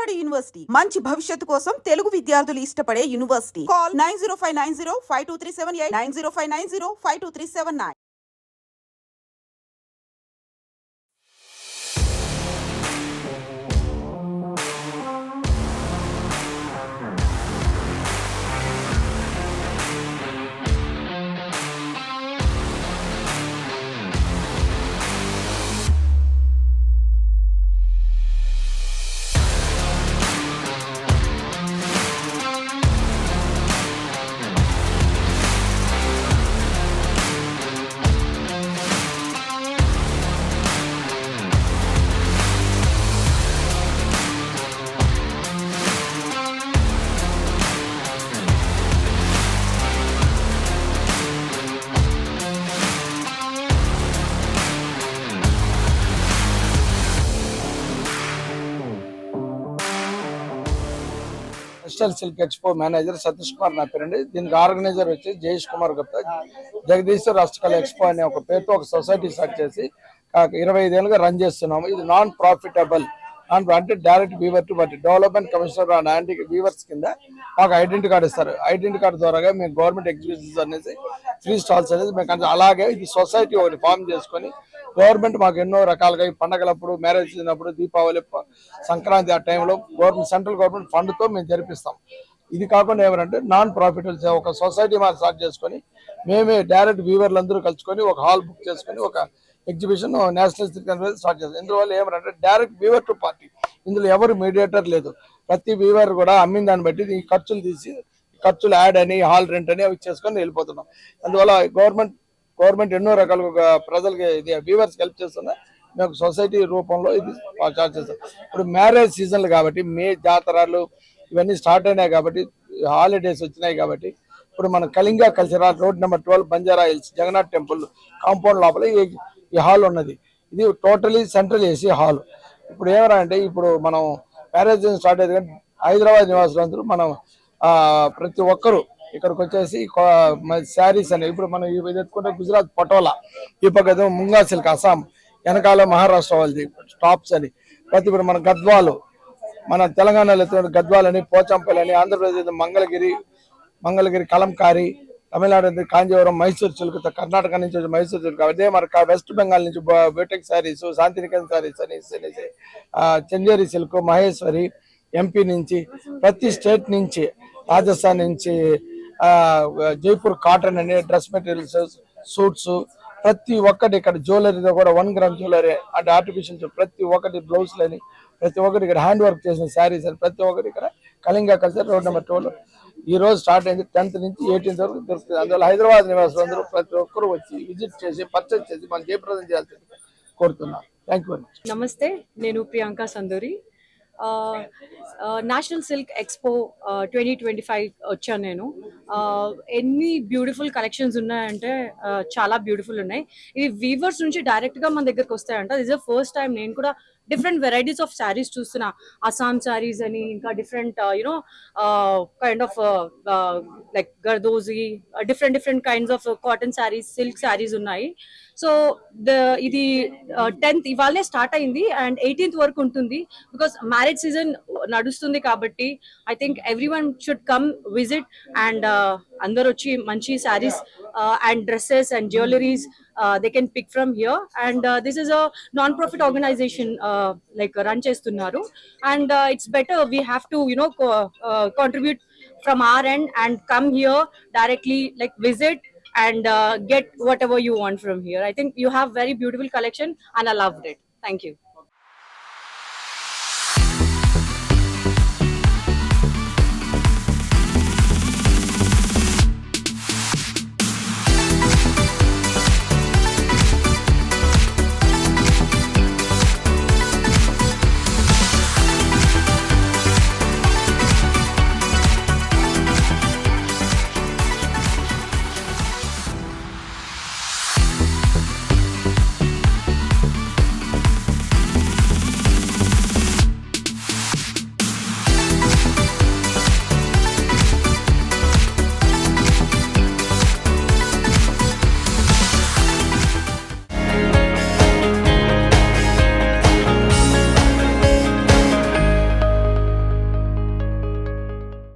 Vijayawada university మంచి భవిష్యత్తు కోసం తెలుగు విద్యార్థులు ఇష్టపడే university. Call 9059052378 9059052379. Digital silk expo manager Satish Kumar నా పేరండి. దీనికి ఆర్గనైజర్ వచ్చి జయేష్ కుమార్ గుప్తా. జగదీశ్వర్ రాష్ట్రకళ ఎక్స్పో అనే ఒక పేరుతో ఒక సొసైటీ స్టార్ట్ చేసి 25 ఏళ్ళుగా రన్ చేస్తున్నాము. ఇది నాన్ ప్రాఫిటబుల్ అంటే direct weaver to but development commissioner and anti weavers కింద మాకు ఐడెంటిటీ కార్డు ఇస్తారు. ఐడెంటిటీ కార్డు ద్వారా మేము గవర్నమెంట్ ఎగ్జిబిషన్స్ అనేసి ఫ్రీ స్టాల్స్ అనేది మేము అలాగే ఇది సొసైటీ ఒకటి ఫామ్ చేసుకొని గవర్నమెంట్ మాకు ఎన్నో రకాలుగా ఈ పండగలప్పుడు, మ్యారేజ్ చేసినప్పుడు, దీపావళి, సంక్రాంతి ఆ టైంలో గవర్నమెంట్ సెంట్రల్ గవర్నమెంట్ ఫండ్తో మేము జరిపిస్తాం. ఇది కాకుండా ఏమంటే నాన్ ప్రాఫిటబుల్ ఒక సొసైటీ మాకు స్టార్ట్ చేసుకొని మేమే డైరెక్ట్ వీవర్లు అందరూ కలుసుకొని ఒక హాల్ బుక్ చేసుకొని ఒక ఎగ్జిబిషన్ నేషనల్ స్టార్ట్ చేస్తాం. ఇందువల్ల ఏమంటే డైరెక్ట్ వీవర్ టు పార్టీ, ఇందులో ఎవరు మీడియేటర్ లేదు. ప్రతి వీవర్ కూడా అమ్మిన దాన్ని బట్టి ఈ ఖర్చులు తీసి ఖర్చులు యాడ్ అని హాల్ రెంట్ అని అవి చేసుకొని వెళ్ళిపోతున్నాం. అందువల్ల గవర్నమెంట్ ఎన్నో రకాలుగా ప్రజలకి ఇది వీవర్స్కి హెల్ప్ చేస్తున్నా. మేము సొసైటీ రూపంలో ఇది స్టార్ట్ చేస్తాం. ఇప్పుడు మ్యారేజ్ సీజన్లు కాబట్టి మే జాతరలు ఇవన్నీ స్టార్ట్ అయినాయి కాబట్టి హాలిడేస్ వచ్చినాయి కాబట్టి ఇప్పుడు మన Kalinga cultural road number 12 Banjara Hills Jagannath temple compound లోపల ఈ హాల్ ఉన్నది. ఇది టోటలీ సెంట్రల్ ఏసీ హాల్. ఇప్పుడు ఏమరా అంటే ఇప్పుడు మనం మ్యారేజ్ స్టార్ట్ అయ్యేది కానీ హైదరాబాద్ నివాసులందరూ మనం ప్రతి ఒక్కరు ఇక్కడికి వచ్చేసి శారీస్ అని ఇప్పుడు మనం ఎత్తుకుంటే గుజరాత్ పటోలా, ఈ పక్క ముంగా సిల్క్ అస్సాం, వెనకాల మహారాష్ట్ర వాళ్ళది టాప్స్ అని ప్రతి ఇప్పుడు మన గద్వాలు, మన తెలంగాణలో ఎత్తుకుంటే గద్వాల్ అని, పోచంపల్లి అని, ఆంధ్రప్రదేశ్ మంగళగిరి కలంకారీ, తమిళనాడు కాంజీవరం, మైసూర్ సిల్క్, కర్ణాటక నుంచి వచ్చి మైసూర్ సిల్క్, అదే మరి వెస్ట్ బెంగాల్ నుంచి బోటెక్ శారీస్, శాంతినికేతన్ శారీస్ అనేసి చందేరి సిల్క్, మహేశ్వరి, ఎంపీ నుంచి ప్రతి స్టేట్ నుంచి, రాజస్థాన్ నుంచి జైపూర్ కాటన్ అని డ్రెస్ మెటీరియల్స్, సూట్స్ ప్రతి ఒక్కటి ఇక్కడ జ్యువెలరీతో కూడా 1 గ్రామ్ జ్యువెలరీ అంటే ఆర్టిఫిషియల్ ప్రతి ఒక్కటి బ్లౌజ్లని ప్రతి ఒక్కటి ఇక్కడ హ్యాండ్ వర్క్ చేసిన శారీస్ అని ప్రతి ఒక్కటి ఇక్కడ కళింగా కల్చర్ రోడ్ నెంబర్ 12 ఈ రోజు స్టార్ట్ అయింది. 10th నుంచి 18th వరకు దొరుకుతుంది. అందువల్ల హైదరాబాద్ నివాసులు అందరూ ప్రతి ఒక్కరు వచ్చి విజిట్ చేసి పర్చేజ్ చేసి మనం జయప్రదం చేయాల్సింది కోరుతున్నాం. Thank you very much. నమస్తే, నేను Priyanka Sanduri. National silk expo 2025 వచ్చాను నేను. ఎన్ని బ్యూటిఫుల్ కలెక్షన్స్ ఉన్నాయంటే చాలా బ్యూటిఫుల్ ఉన్నాయి. ఇవి వీవర్స్ నుంచి డైరెక్ట్గా మన దగ్గరకు వస్తాయంట. This is the first time నేను కూడా డిఫరెంట్ వెరైటీస్ ఆఫ్ శారీస్ చూస్తున్నా. అస్సాం శారీస్ అని, ఇంకా different kind of like zardozi, different kinds of cotton saris, silk saris ఉన్నాయి. సో ఇది 10th ఇవాళే స్టార్ట్ అయింది అండ్ 18th వరకు ఉంటుంది. బికాస్ మ్యారేజ్ సీజన్ నడుస్తుంది కాబట్టి I think every one should come visit and అందరు వచ్చి మంచి saris and dresses and jewelleries they can pick from here. And this is a non-profit organization like run chestunnaru, and it's better we have to contribute from our end and come here directly, like visit and get whatever you want from here. I think you have very beautiful collection and I loved it. Thank you.